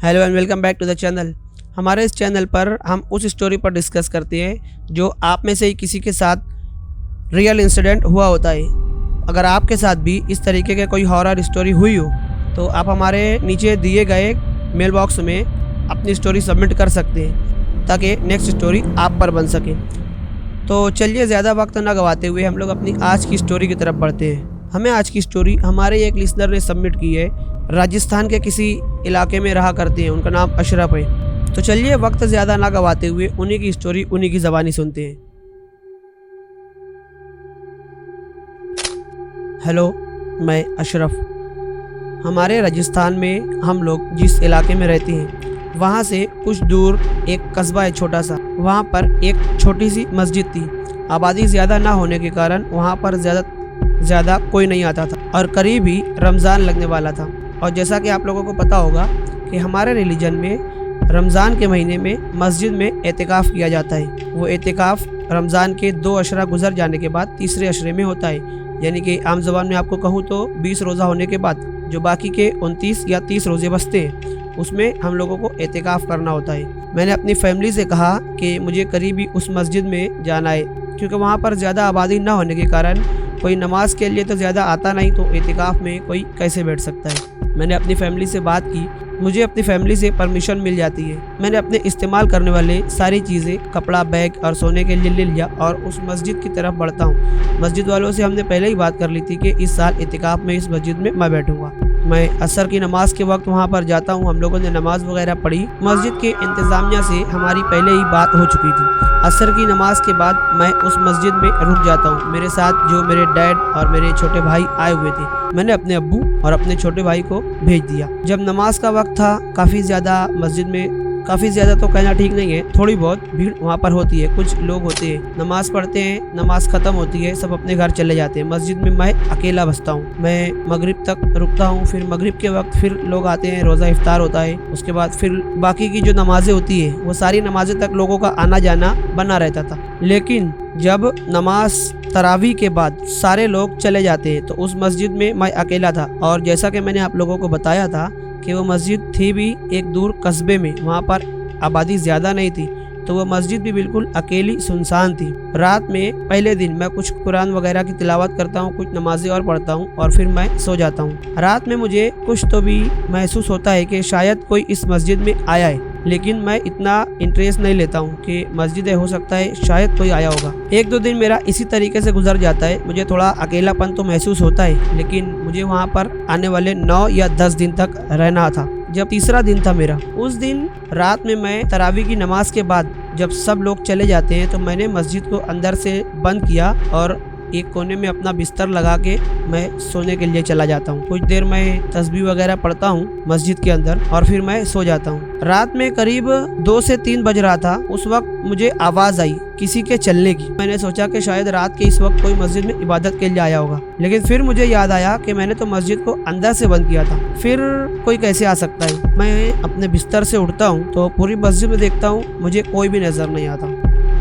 Hello and welcome back to the channel. हमारे इस channel पर हम उस स्टोरी पर डिस्कस करते हैं जो आप में से ही किसी के साथ रियल इंसिडेंट हुआ होता है। अगर आपके साथ भी इस तरीके के कोई हॉरर स्टोरी हुई हो तो आप हमारे नीचे दिए गए मेल बॉक्स में अपनी स्टोरी सबमिट कर सकते हैं ताकि नेक्स्ट स्टोरी आप पर बन सके। तो चलिए ज़्यादा वक्त ना गवाते हुए हम लोग अपनी आज की स्टोरी की तरफ बढ़ते हैं। हमें आज की स्टोरी हमारे एक लिसनर ने सबमिट की है। राजस्थान के किसी इलाके में रहा करते हैं, उनका नाम अशरफ है। तो चलिए वक्त ज़्यादा ना गवाते हुए उन्हीं की स्टोरी उन्हीं की ज़बानी सुनते हैं। हेलो, मैं अशरफ। हमारे राजस्थान में हम लोग जिस इलाके में रहते हैं वहाँ से कुछ दूर एक कस्बा है छोटा सा। वहाँ पर एक छोटी सी मस्जिद थी। आबादी ज़्यादा ना होने के कारण वहाँ पर ज़्यादा कोई नहीं आता था और करीब ही रमज़ान लगने वाला था। और जैसा कि आप लोगों को पता होगा कि हमारे रिलीजन में रमज़ान के महीने में मस्जिद में एतिकाफ़ किया जाता है। वो एतिकाफ़ रमज़ान के 2 अशरा गुजर जाने के बाद तीसरे अशरे में होता है। यानी कि आम ज़बान में आपको कहूँ तो 20 रोज़ा होने के बाद जो बाकी के 29 या 30 रोज़े बचते हैं उसमें हम लोगों को एतिकाफ़ करना होता है। मैंने अपनी फैमिली से कहा कि मुझे करीब ही उस मस्जिद में जाना है, क्योंकि वहाँ पर ज़्यादा आबादी ना होने के कारण कोई नमाज के लिए तो ज़्यादा आता नहीं, तो एतिकाफ़ में कोई कैसे बैठ सकता है। मैंने अपनी फैमिली से बात की, मुझे अपनी फैमिली से परमिशन मिल जाती है। मैंने अपने इस्तेमाल करने वाले सारी चीज़ें, कपड़ा, बैग और सोने के लिए ले लिया और उस मस्जिद की तरफ बढ़ता हूँ। मस्जिद वालों से हमने पहले ही बात कर ली थी कि इस साल इतिकाफ़ में इस मस्जिद में मैं बैठूँगा। मैं असर की नमाज के वक्त वहाँ पर जाता हूँ। हम लोगों ने नमाज वगैरह पढ़ी। मस्जिद के इंतज़ामिया से हमारी पहले ही बात हो चुकी थी। असर की नमाज के बाद मैं उस मस्जिद में रुक जाता हूँ। मेरे साथ जो मेरे डैड और मेरे छोटे भाई आए हुए थे, मैंने अपने अब्बू और अपने छोटे भाई को भेज दिया। जब नमाज का वक्त था, काफ़ी ज़्यादा मस्जिद में, काफ़ी ज़्यादा तो कहना ठीक नहीं है, थोड़ी बहुत भीड़ वहाँ पर होती है। कुछ लोग होते हैं, नमाज पढ़ते हैं, नमाज ख़त्म होती है, सब अपने घर चले जाते हैं। मस्जिद में मैं अकेला बसता हूँ। मैं मगरिब तक रुकता हूँ। फिर मगरिब के वक्त फिर लोग आते हैं, रोज़ा इफ्तार होता है। उसके बाद फिर बाकी की जो नमाज़ें होती है वो सारी नमाज़ें तक लोगों का आना जाना बना रहता था। लेकिन जब नमाज तरावी के बाद सारे लोग चले जाते हैं तो उस मस्जिद में मैं अकेला था। और जैसा कि मैंने आप लोगों को बताया था कि वो मस्जिद थी भी एक दूर कस्बे में, वहाँ पर आबादी ज़्यादा नहीं थी, तो वो मस्जिद भी बिल्कुल अकेली सुनसान थी। रात में पहले दिन मैं कुछ कुरान वगैरह की तिलावत करता हूँ, कुछ नमाजें और पढ़ता हूँ और फिर मैं सो जाता हूँ। रात में मुझे कुछ तो भी महसूस होता है कि शायद कोई इस मस्जिद में आया है, लेकिन मैं इतना इंटरेस्ट नहीं लेता हूँ कि मस्जिद है, हो सकता है शायद कोई आया होगा। 1-2 दिन मेरा इसी तरीके से गुजर जाता है। मुझे थोड़ा अकेलापन तो महसूस होता है, लेकिन मुझे वहाँ पर आने वाले 9 या 10 दिन तक रहना था। जब तीसरा दिन था मेरा, उस दिन रात में मैं तरावी की नमाज के बाद जब सब लोग चले जाते हैं तो मैंने मस्जिद को अंदर से बंद किया और एक कोने में अपना बिस्तर लगा के मैं सोने के लिए चला जाता हूँ। कुछ देर मैं तस्बीह वगैरह पढ़ता हूँ मस्जिद के अंदर और फिर मैं सो जाता हूँ। रात में करीब 2 से 3 बज रहा था। उस वक्त मुझे आवाज़ आई किसी के चलने की। मैंने सोचा कि शायद रात के इस वक्त कोई मस्जिद में इबादत के लिए आया होगा, लेकिन फिर मुझे याद आया कि मैंने तो मस्जिद को अंदर से बंद किया था, फिर कोई कैसे आ सकता है। मैं अपने बिस्तर से उठता हूँ तो पूरी मस्जिद में देखता हूँ, मुझे कोई भी नज़र नहीं आता।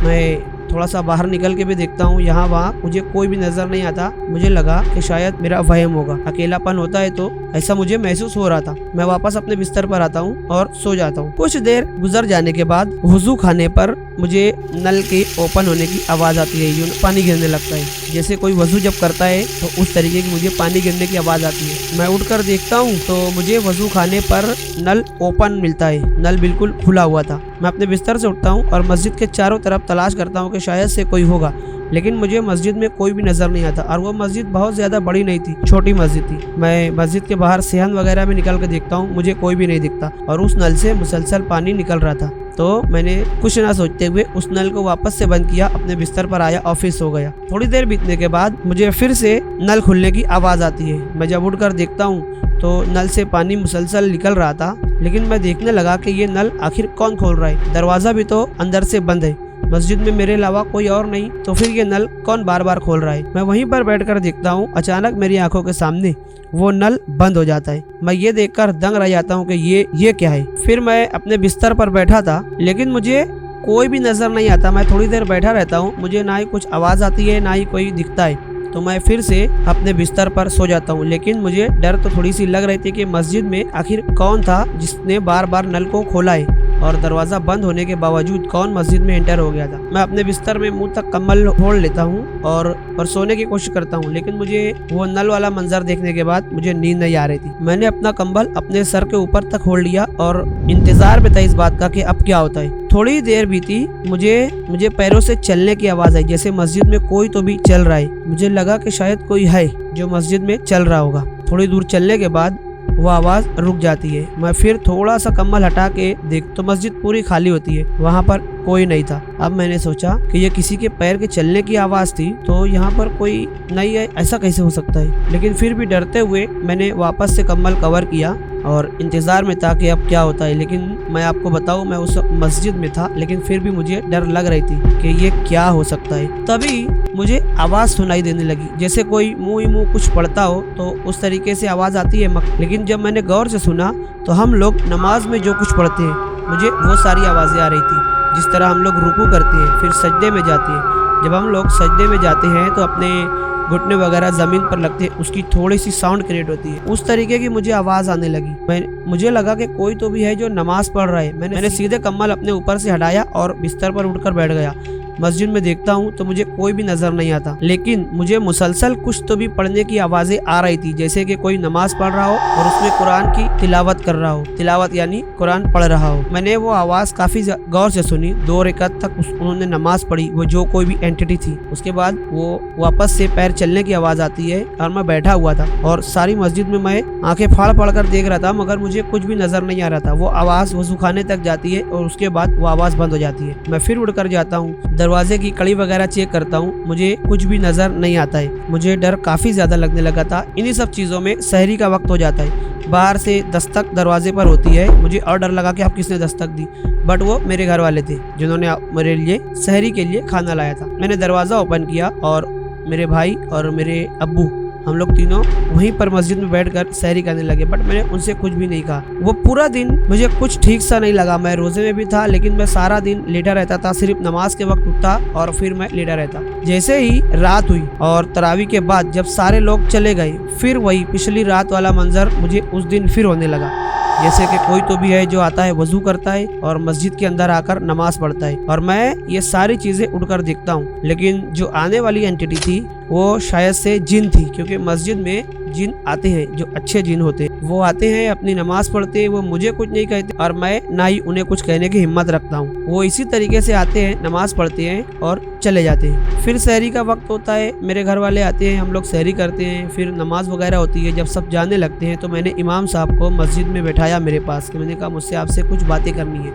मैं थोड़ा सा बाहर निकल के भी देखता हूँ, यहाँ वहाँ मुझे कोई भी नज़र नहीं आता। मुझे लगा कि शायद मेरा वहम होगा, अकेलापन होता है तो ऐसा मुझे महसूस हो रहा था। मैं वापस अपने बिस्तर पर आता हूँ और सो जाता हूँ। कुछ देर गुजर जाने के बाद वुज़ू खाने पर मुझे नल के ओपन होने की आवाज़ आती है। यूँ पानी गिरने लगता है, जैसे कोई वज़ू जब करता है तो उस तरीके की मुझे पानी गिरने की आवाज़ आती है। मैं उठकर देखता हूँ तो मुझे वज़ू खाने पर नल ओपन मिलता है, नल बिल्कुल खुला हुआ था। मैं अपने बिस्तर से उठता हूँ और मस्जिद के चारों तरफ तलाश करता हूँ कि शायद से कोई होगा, लेकिन मुझे मस्जिद में कोई भी नज़र नहीं आता। और वो मस्जिद बहुत ज़्यादा बड़ी नहीं थी, छोटी मस्जिद थी। मैं मस्जिद के बाहर सेहन वगैरह में निकल कर देखता हूँ, मुझे कोई भी नहीं दिखता और उस नल से मुसलसल पानी निकल रहा था। तो मैंने कुछ ना सोचते हुए उस नल को वापस से बंद किया, अपने बिस्तर पर आया, ऑफिस हो गया। थोड़ी देर बीतने के बाद मुझे फिर से नल खुलने की आवाज़ आती है। मैं जब उठकर देखता हूँ तो नल से पानी मुसलसल निकल रहा था, लेकिन मैं देखने लगा कि ये नल आखिर कौन खोल रहा है। दरवाज़ा भी तो अंदर से बंद है, मस्जिद में मेरे अलावा कोई और नहीं, तो फिर ये नल कौन बार बार खोल रहा है। मैं वहीं पर बैठकर देखता हूँ, अचानक मेरी आंखों के सामने वो नल बंद हो जाता है। मैं ये देखकर दंग रह जाता हूँ कि ये क्या है। फिर मैं अपने बिस्तर पर बैठा था, लेकिन मुझे कोई भी नज़र नहीं आता। मैं थोड़ी देर बैठा रहता हूँ, मुझे ना ही कुछ आवाज़ आती है ना ही कोई दिखता है। तो मैं फिर से अपने बिस्तर पर सो जाता हूँ। लेकिन मुझे डर तो थोड़ी सी लग रही थी कि मस्जिद में आखिर कौन था जिसने बार बार नल को खोला है और दरवाजा बंद होने के बावजूद कौन मस्जिद में एंटर हो गया था। मैं अपने बिस्तर में मुंह तक कम्बल ओढ़ लेता हूँ और सोने की कोशिश करता हूँ, लेकिन मुझे वो नल वाला मंजर देखने के बाद मुझे नींद नहीं आ रही थी। मैंने अपना कंबल अपने सर के ऊपर तक ओढ़ लिया और इंतजार में था इस बात का कि अब क्या होता है। थोड़ी देर बीती, मुझे पैरों से चलने की आवाज आई, जैसे मस्जिद में कोई तो भी चल रहा है। मुझे लगा कि शायद कोई है जो मस्जिद में चल रहा होगा। थोड़ी दूर चलने के बाद वो आवाज रुक जाती है। मैं फिर थोड़ा सा कम्बल हटा के देख तो मस्जिद पूरी खाली होती है, वहाँ पर कोई नहीं था। अब मैंने सोचा कि ये किसी के पैर के चलने की आवाज थी, तो यहाँ पर कोई नहीं है, ऐसा कैसे हो सकता है। लेकिन फिर भी डरते हुए मैंने वापस से कम्बल कवर किया और इंतजार में था कि अब क्या होता है। लेकिन मैं आपको बताऊं, मैं उस मस्जिद में था, लेकिन फिर भी मुझे डर लग रही थी कि ये क्या हो सकता है। तभी मुझे आवाज सुनाई देने लगी, जैसे कोई मुंह ही मुंह कुछ पढ़ता हो, तो उस तरीके से आवाज आती है। लेकिन जब मैंने गौर से सुना तो हम लोग नमाज में जो कुछ पढ़ते हैं, मुझे वो सारी आवाजें आ रही थी। जिस तरह हम लोग रुकू करते हैं, फिर सजदे में जाते हैं। जब हम लोग सजदे में जाते हैं तो अपने घुटने वगैरह जमीन पर लगते हैं, उसकी थोड़ी सी साउंड क्रिएट होती है। उस तरीके की मुझे आवाज आने लगी। मुझे लगा कि कोई तो भी है जो नमाज पढ़ रहा है। मैंने सीधे कम्बल अपने ऊपर से हटाया और बिस्तर पर उठकर बैठ गया। मस्जिद में देखता हूँ तो मुझे कोई भी नजर नहीं आता, लेकिन मुझे मुसलसल कुछ तो भी पढ़ने की आवाजें आ रही थी, जैसे कि कोई नमाज पढ़ रहा हो और उसमें कुरान की तिलावत कर रहा हो। तिलावत यानी कुरान पढ़ रहा हो। मैंने वो आवाज काफी गौर से सुनी। 2 रकात तक उन्होंने नमाज पढ़ी, वो जो कोई भी एंटिटी थी। उसके बाद वो वापस से पैर चलने की आवाज आती है और मैं बैठा हुआ था और सारी मस्जिद में मैं आंखें फाड़ फाड़ कर देख रहा था, मगर मुझे कुछ भी नजर नहीं आ रहा था। वो आवाज वजू खाने तक जाती है और उसके बाद वो आवाज बंद हो जाती है। मैं फिर उठकर जाता हूँ, दरवाजे की कड़ी वगैरह चेक करता हूँ, मुझे कुछ भी नजर नहीं आता है। मुझे डर काफी ज्यादा लगने लगा था। इन्हीं सब चीजों में सहरी का वक्त हो जाता है। बाहर से दस्तक दरवाजे पर होती है। मुझे और डर लगा कि आप किसने दस्तक दी, बट वो मेरे घर वाले थे जिन्होंने मेरे लिए सहरी के लिए खाना लाया था। मैंने दरवाजा ओपन किया और मेरे भाई और मेरे अब्बू, हम लोग तीनों वहीं पर मस्जिद में बैठकर सहरी करने लगे, बट मैंने उनसे कुछ भी नहीं कहा। वो पूरा दिन मुझे कुछ ठीक सा नहीं लगा। मैं रोजे में भी था, लेकिन मैं सारा दिन लेटा रहता था। सिर्फ नमाज के वक्त उठता और फिर मैं लेटा रहता। जैसे ही रात हुई और तरावी के बाद जब सारे लोग चले गए, फिर वही पिछली रात वाला मंजर मुझे उस दिन फिर होने लगा, जैसे कि कोई तो भी है जो आता है, वजू करता है और मस्जिद के अंदर आकर नमाज पढ़ता है, और मैं ये सारी चीजें उठकर देखता हूँ। लेकिन जो आने वाली एंटिटी थी वो शायद से जिन थी, क्योंकि मस्जिद में जिन आते हैं जो अच्छे जिन होते हैं, वो आते हैं, अपनी नमाज पढ़ते हैं, वो मुझे कुछ नहीं कहते और मैं ना ही उन्हें कुछ कहने की हिम्मत रखता हूँ। वो इसी तरीके से आते हैं, नमाज पढ़ते हैं और चले जाते हैं। फिर सहरी का वक्त होता है, मेरे घर वाले आते हैं, हम लोग सहरी करते हैं, फिर नमाज वगैरह होती है। जब सब जाने लगते हैं तो मैंने इमाम साहब को मस्जिद में बैठाया मेरे पास। मैंने कहा मुझसे आपसे कुछ बातें करनी है।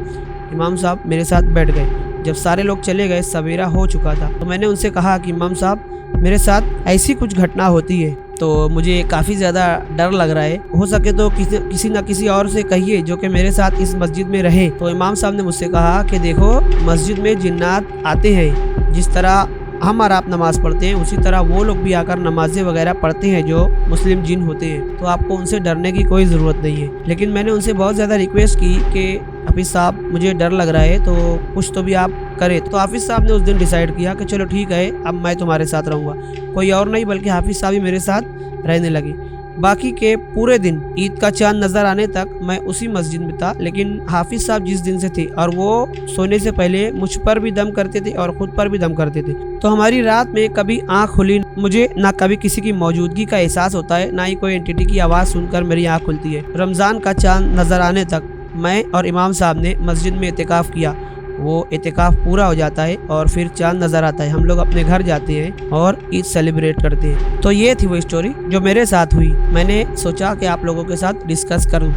इमाम साहब मेरे साथ बैठ गए। जब सारे लोग चले गए, सवेरा हो चुका था, तो मैंने उनसे कहा कि इमाम साहब, मेरे साथ ऐसी कुछ घटना होती है तो मुझे काफ़ी ज़्यादा डर लग रहा है। हो सके तो किसी न किसी और से कहिए जो कि मेरे साथ इस मस्जिद में रहे। तो इमाम साहब ने मुझसे कहा कि देखो, मस्जिद में जिन्नात आते हैं, जिस तरह हम और आप नमाज पढ़ते हैं उसी तरह वो लोग भी आकर नमाजें वगैरह पढ़ते हैं जो मुस्लिम जिन होते हैं, तो आपको उनसे डरने की कोई ज़रूरत नहीं है। लेकिन मैंने उनसे बहुत ज़्यादा रिक्वेस्ट की कि हाफिज़ साहब, मुझे डर लग रहा है, तो कुछ तो भी आप करें। तो हाफिज़ साहब ने उस दिन डिसाइड किया कि चलो ठीक है, अब मैं तुम्हारे साथ रहूँगा। कोई और नहीं बल्कि हाफिज़ साहब ही मेरे साथ रहने लगे। बाकी के पूरे दिन ईद का चांद नजर आने तक मैं उसी मस्जिद में था। लेकिन हाफिज साहब जिस दिन से थे और वो सोने से पहले मुझ पर भी दम करते थे और खुद पर भी दम करते थे, तो हमारी रात में कभी आंख खुली, मुझे ना कभी किसी की मौजूदगी का एहसास होता है, ना ही कोई एंटिटी की आवाज़ सुनकर मेरी आंख खुलती है। रमज़ान का चांद नजर आने तक मैं और इमाम साहब ने मस्जिद में इतिकाफ़ किया। वो इतिकाफ़ पूरा हो जाता है और फिर चांद नज़र आता है, हम लोग अपने घर जाते हैं और ईद सेलिब्रेट करते हैं। तो ये थी वो स्टोरी जो मेरे साथ हुई। मैंने सोचा कि आप लोगों के साथ डिस्कस करूं।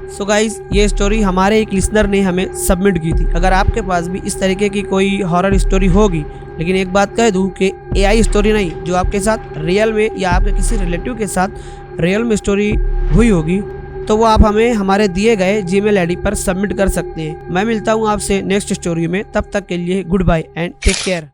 सो गाइज, ये स्टोरी हमारे एक लिसनर ने हमें सबमिट की थी। अगर आपके पास भी इस तरीके की कोई हॉरर स्टोरी होगी, लेकिन एक बात कह दूं कि AI स्टोरी नहीं, जो आपके साथ रियल में या आपके किसी रिलेटिव के साथ रियल में स्टोरी हुई होगी, तो वो आप हमें हमारे दिए गए Gmail ID पर सबमिट कर सकते हैं। मैं मिलता हूँ आपसे नेक्स्ट स्टोरी में, तब तक के लिए good bye and take care.